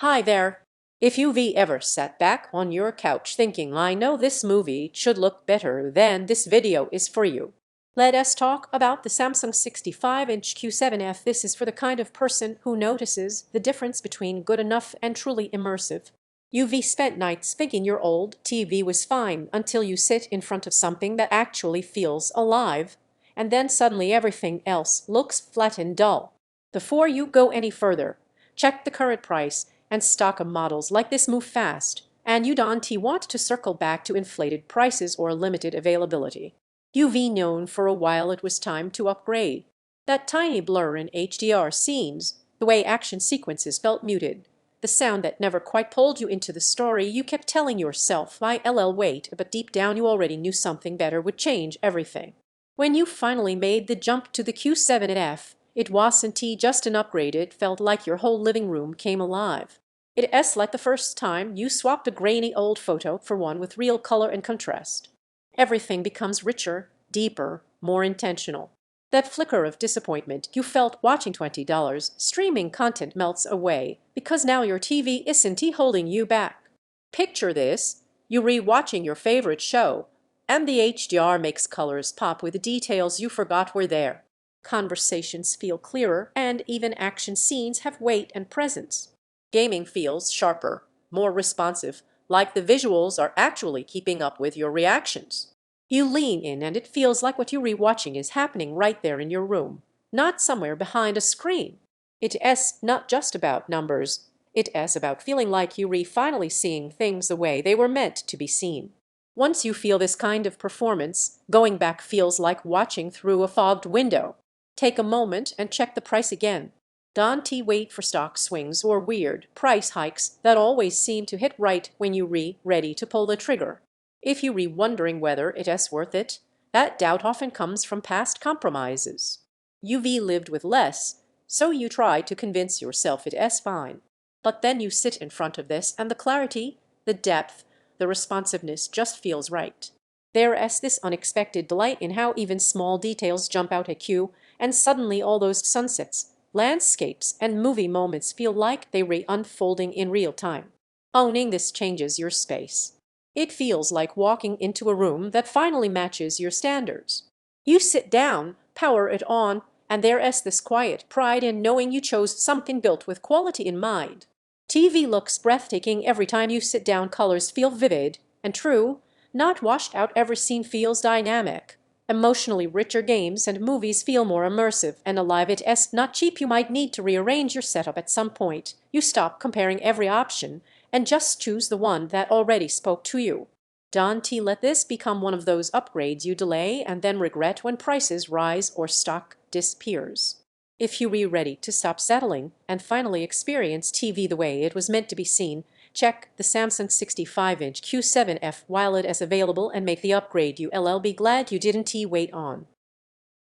Hi there. If you've ever sat back on your couch thinking, I know this movie should look better, then this video is for you. Let us talk about the Samsung 65-inch Q7F. This is for the kind of person who notices the difference between good enough and truly immersive. You've spent nights thinking your old TV was fine until you sit in front of something that actually feels alive, and then suddenly everything else looks flat and dull. Before you go any further, check the current price and stock of models like this move fast, and you don't want to circle back to inflated prices or limited availability. You've known for a while it was time to upgrade. That tiny blur in HDR scenes, the way action sequences felt muted, the sound that never quite pulled you into the story, you kept telling yourself, wait, but deep down you already knew something better would change everything. When you finally made the jump to the Q7F, it wasn't just an upgrade, it felt like your whole living room came alive. It's like the first time you swapped a grainy old photo for one with real color and contrast. Everything becomes richer, deeper, more intentional. That flicker of disappointment you felt watching $20 streaming content melts away because now your TV isn't holding you back. Picture this: you re-watching your favorite show, and the HDR makes colors pop with details you forgot were there. Conversations feel clearer, and even action scenes have weight and presence. Gaming feels sharper, more responsive, like the visuals are actually keeping up with your reactions. You lean in and it feels like what you're rewatching is happening right there in your room, not somewhere behind a screen. It's not just about numbers. It's about feeling like you're finally seeing things the way they were meant to be seen. Once you feel this kind of performance, going back feels like watching through a fogged window. Take a moment and check the price again. Don't wait for stock swings or weird price hikes that always seem to hit right when you're ready to pull the trigger. If you're wondering whether it's worth it, that doubt often comes from past compromises. You've lived with less, so you try to convince yourself it's fine. But then you sit in front of this and the clarity, the depth, the responsiveness just feels right. There's this unexpected delight in how even small details jump out at you, and suddenly all those sunsets, landscapes, and movie moments feel like they're unfolding in real time. Owning this changes your space. It feels like walking into a room that finally matches your standards. You sit down, power it on, and there's this quiet pride in knowing you chose something built with quality in mind. TV looks breathtaking every time you sit down, colors feel vivid and true, not washed out. Every scene feels dynamic. Emotionally richer games and movies feel more immersive and alive. It's not cheap. You might need to rearrange your setup at some point. You stop comparing every option and just choose the one that already spoke to you. Don't let this become one of those upgrades you delay and then regret when prices rise or stock disappears. If you're ready to stop settling and finally experience TV the way it was meant to be seen, check the Samsung 65-inch Q7F while it is available and make the upgrade. You'll be glad you didn't wait on.